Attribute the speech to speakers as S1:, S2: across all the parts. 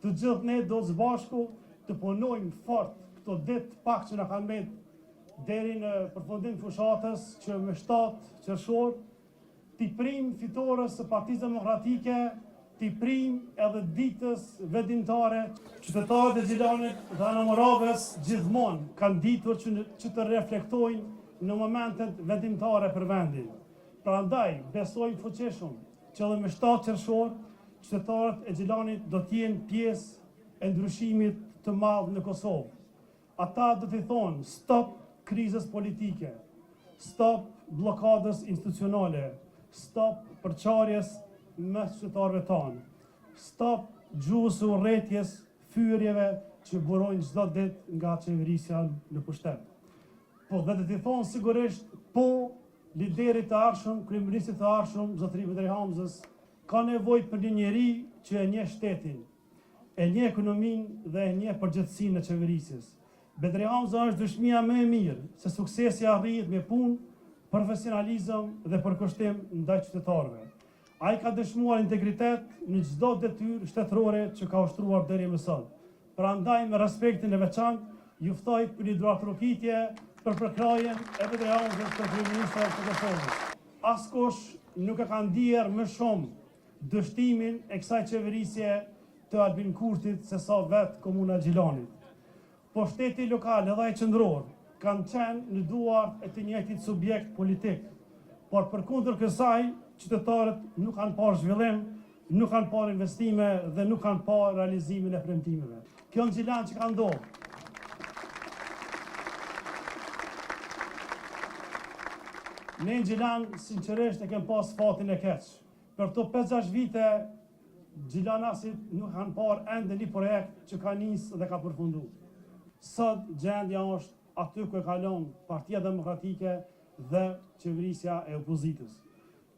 S1: Të gjithë ne do së bashku të punojmë fort këto ditë pak që na kanë mbet deri në përfundim fushatës që me 7 qershor t'i prim fitores së Partisë Demokratike, t'i prim edhe ditës vendimtare. Qytetarët e Gjilanit dhe Anamoravës gjithmonë kanë ditur që të reflektojnë në momentet vendimtare për vendin. Prandaj besojmë fuqishëm që edhe me 7 qershor qytetarët e Gjilanit do t'jenë pjesë e ndryshimit të madh në Kosovë. Ata do t'i thonë stop krizës politike, stop blokadës institucionale, stop përçarjes mes qytetarëve tanë, stop gjuhës së urrëties, fyrjeve që burojnë çdo ditë nga qeverisja në pushtet. Po dhe do t'i thonë sigurisht po liderit të ardhshëm, kryeministit të ardhshëm, zotëri Bedri Hamzës, ka nevojë për një njeri që e njeh shtetin, e njeh ekonominë dhe e njeh përgjithësinë e qeverisjes. Bedri Hamza është dëshmia më e mirë se suksesi arrihet me punë, profesionalizëm dhe përkushtim ndaj qytetarëve. Ai ka dëshmuar integritet në çdo detyrë shtetërore që ka ushtruar deri më sot. Prandaj me respektin e veçantë ju ftoj për një duartrokitje për përkrajen e Bedri Hamzës për kryeministrin të Kosovës. Askush nuk e ka ndier më shumë dështimin e kësaj qeverisje të Albin Kurtit se sa vetë komuna e Gjilanit. Po shteti lokal edhe ai qendror kanë qenë në duart e të njëjtit subjekt politik, por përkundër kësaj qytetarët nuk kanë parë zhvillim, nuk kanë parë investime dhe nuk kanë parë realizimin e premtimeve. Kjo në Gjilan që ka ndodhur. Ne në Gjilan sinqerisht e kem pas fatin e keq. Për këto 5-6 vite Gjilanasit nuk kanë parë ende një projekt që ka nisë dhe ka përfunduar. Sot gjendja është aty ku e kalon Partia Demokratike dhe qeverisja e opozitës,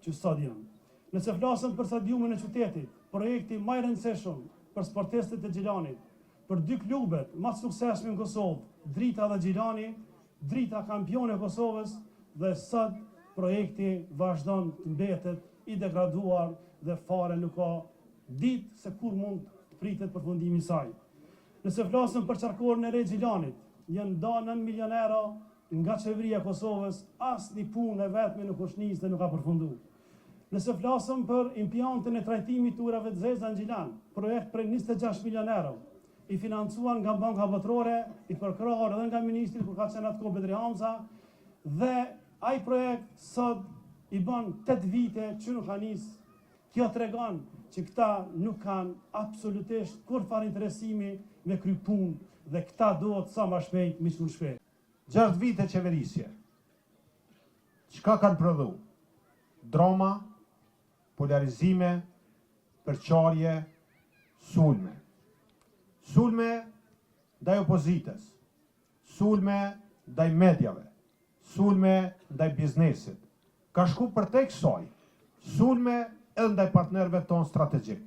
S1: që sot janë. Nëse flasëm për stadiumin e qytetit, projekti më i rëndësishëm për sportistët e Gjilanit, për 2 klubet më të suksesshëm në Kosovë, Drita dhe Gjilani, Drita kampione e Kosovës, dhe sot projekti vazhdon të mbetet i degraduar dhe fare nuk ka ditë se kur mund të pritet përfundimi i saj. Nëse flasëm për qarkorën e re Gjilanit, janë nda 9 milion euro nga qeveria e Kosovës, asnjë punë e vetme nuk është nisë dhe nuk ka përfunduar. Nëse flasëm për impiantën e trajtimit të ujrave të zeza në Gjilan, projekt për 26 milion euro, i financuar nga Banka Botërore, i përkrahur edhe nga ministri kur ka qenë atko Bedri Hamza, dhe ai projekt sot i bën 8 vite që nuk ka nisë. Kjo tregon që këta nuk kanë absolutisht kurfar interesimi me kry punë dhe këta duhet sa më shpejt, më shumë shpejt.
S2: 6 vite qeverisje. Çka kanë prodhu? Drama, polarizime, përçarje, sulme. Sulme ndaj opozitës, sulme ndaj medjave, sulme ndaj biznesit. Ka shku për te kësaj, sulme edhe ndaj partnerëve tonë strategjik.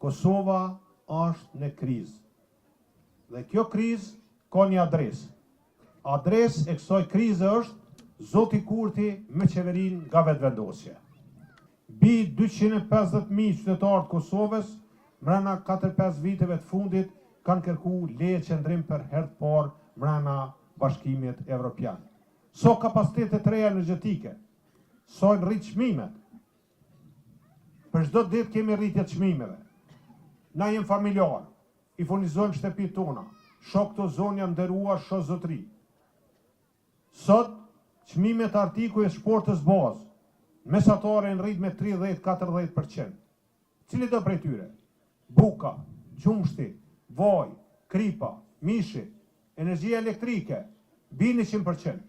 S2: Kosova është në krizë. Dhe kjo krizë ka një adresë. Adresë e kësaj krize është Zoti Kurti me qeverin nga vetëvendosja. Bi 250.000 qytetarë të Kosovës mrena 4-5 viteve të fundit kanë kërku leje qendrim për herë të parë mrena bashkimit evropian. So kapacitetet reja energjetike, so në rritë çmimet. Për çdo ditë kemi rritje të çmimeve. Na jem familjar, i furnizojmë shtëpitë tona, shoh këto zonja nderuar, shoh zotëri. Sot çmimet artikuj e shportës bazë, mesatare në rritë me 30-40%. Cili do prej tyre? Buka, qumshti, vaj, kripa, mishi, energjia elektrike, bini 100%.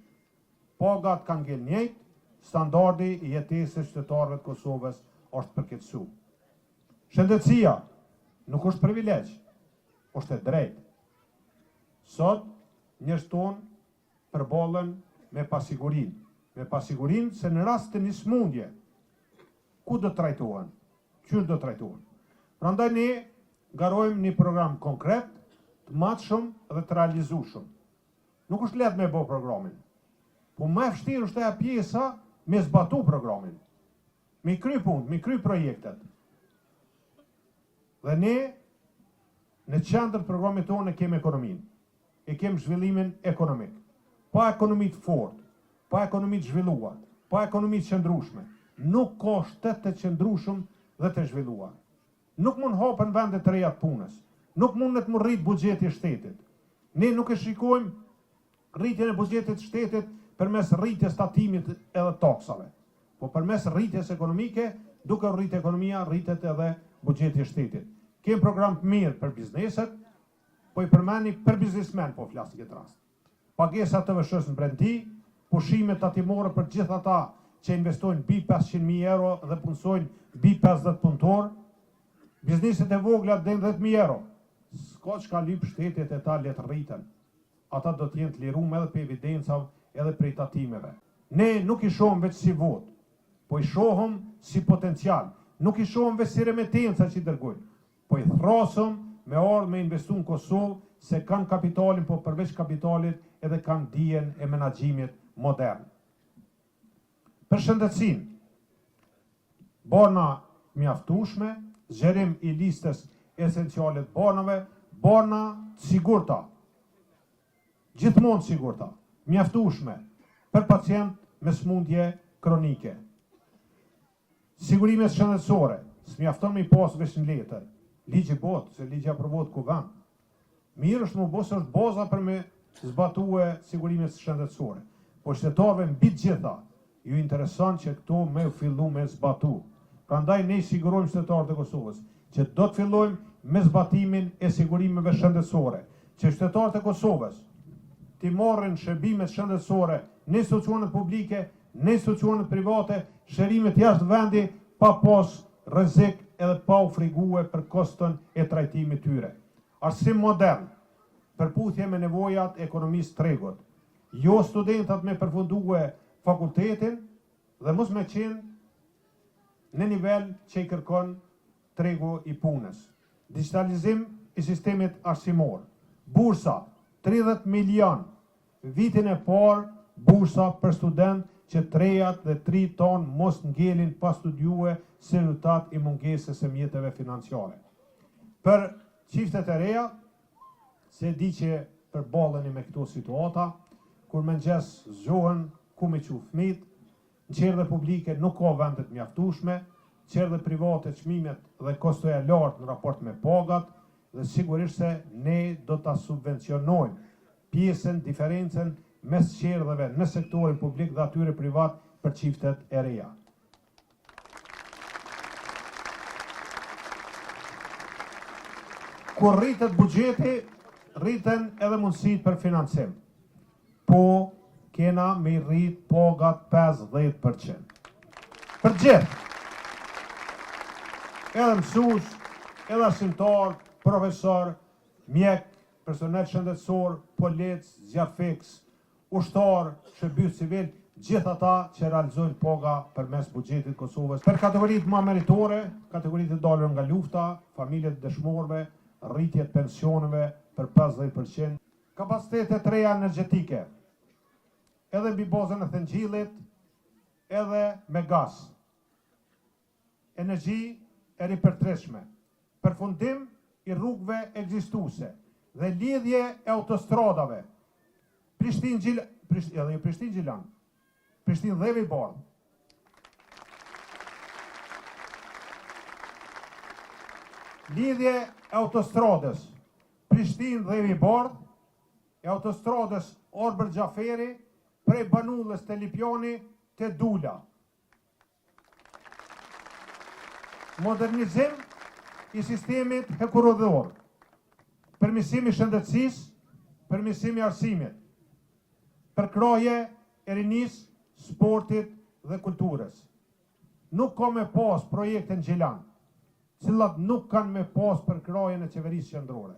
S2: Pagat kanë ngel njëjtë, standardi i jetesës qytetarëve të Kosovës është përkeqësu. Shëndetësia nuk është privilegj, është e drejtë. Sot njerëzit tonë përballen me pasigurin se në rast të një smundje, ku do trajtohen, qysh do trajtohen. Prandaj ne garojmë një program konkret, të matshëm dhe të realizueshëm. Nuk është lehtë me bë programin, po më e vështirë është ajo pjesa me zbatu programin, me kry punë, me kry projektet. Dhe ne në qendër programit tonë e kemë ekonominë, e kemë zhvillimin ekonomik. Pa ekonomi të fortë, pa ekonomi të zhvilluar, pa ekonomi të qëndrueshme, nuk ka shtet të qëndrueshëm dhe të zhvilluar. Nuk mund hapen vende të reja të punës, nuk mund të rrit buxheti i shtetit. Ne nuk e shikojmë rritjen e buxhetit të shtetit përmes rritjes tatimit edhe taksave, po përmes rritjes ekonomike, duke rritë ekonomia, rritet edhe buxheti i shtetit. Kemë program të mirë për bizneset, po i përmeni për biznesmen, po flasë këtë rast. Pagesat të vëshës në brendti, pushimet tatimore për gjithë ata që investojnë mbi 500.000 euro dhe punsojnë mbi 50 punëtor, bizneset e vogla deri 10.000 euro. S'ka çka lyp shtetit e ta letë rriten. Ata do të jenë të liruar edhe për evidencave, edhe për tatimeve. Ne nuk i shohim veç si vot, po i shohim si potencial. Nuk i shohim veç si remetenca që i dërgojnë, po i thrasëm me ardhë me investu në Kosovë, se kanë kapitalin, po përveç kapitalit edhe kanë dijen e menaxhimit modern. Për shëndetësinë, borna mjaftueshme, zgjerim i listës esenciale të bornave, borna të sigurta, gjithmonë të sigurta, mjaftueshme për pacient me smundje kronike. Sigurimet shëndetësore, s'mjafton me i pas veç në letër, ligji botë, se ligji aprovohet kuvend. Mirë është më bosë është baza për me zbatue sigurimet shëndetësore, po shtetarëve mbi të gjitha, ju intereson që këto me fillu me zbatu. Prandaj ne sigurojmë shtetarët e Kosovës, që do të fillojmë me zbatimin e sigurimeve shëndetësore, që shtetarët e Kosovës ti marrin shërbimet shëndetësore në institucionet publike, në institucionet private, shërimet jashtë vendi, pa pas rrezik edhe pa u frikue për kostën e trajtimit tyre. Arsim modern, përputhje me nevojat e ekonomisë tregut, jo studentat me përfundue fakultetin dhe mos me qenë në nivel që i kërkon tregu i punës. Digitalizim i sistemit arsimor, bursa 30 milion, vitin e parë bursa për student që 3 dhe 3 ton mos ngelin pa studiue si rezultat i mungesës së mjeteve financiare. Për çiftet e reja, se di që përballeni me këto situata, kur mëngjes zgjohen ku me qu fëmijët, në qerdhe publike nuk ka vende të mjaftueshme, qerdhe private çmimet dhe kostoja lartë në raport me pagat, dhe sigurisht se ne do ta subvencionojmë pjesën, diferencën mes qerdheve në sektorin publik dhe atyre privat për çiftet e reja. Kur rritet buxheti, rriten edhe mundësitë për financim. Po kena me rrit pagat 50%. Për gjithë. Edhe mësues, edhe arsimtar, profesor, mjek, personel shëndetësor, polic, zjarfix, ushtar, shërbim civil, gjithë ata që realizojnë paga përmes buxhetit Kosovës. Për kategoritë më meritore, kategoritë të dalur nga lufta, familjet dëshmorëve, rritjet pensioneve për 50%, kapacitetet reja energjetike, edhe mbi bazën e thëngjillit, edhe me gaz. Energji e ripërtërshme, përfundim i rrugëve ekzistuese dhe lidhje e autostradave, Prishtinë-Gjilan, Prishtinë-Dhevi Bardh. Lidhje e autostradës Prishtinë-Dhevi Bardh, e autostradës Orbër Xhaferi, prej Banullës të Lipjani të Dula. Modernizim i sistemit hekurodhor, përmirësimi i shëndetësisë, përmirësimi i arsimit, përkraje e rinisë, sportit dhe kulturës. Nuk ka me pas projekte në Gjilan, cilat nuk kanë me pas përkrajen e qeverisë qendrore.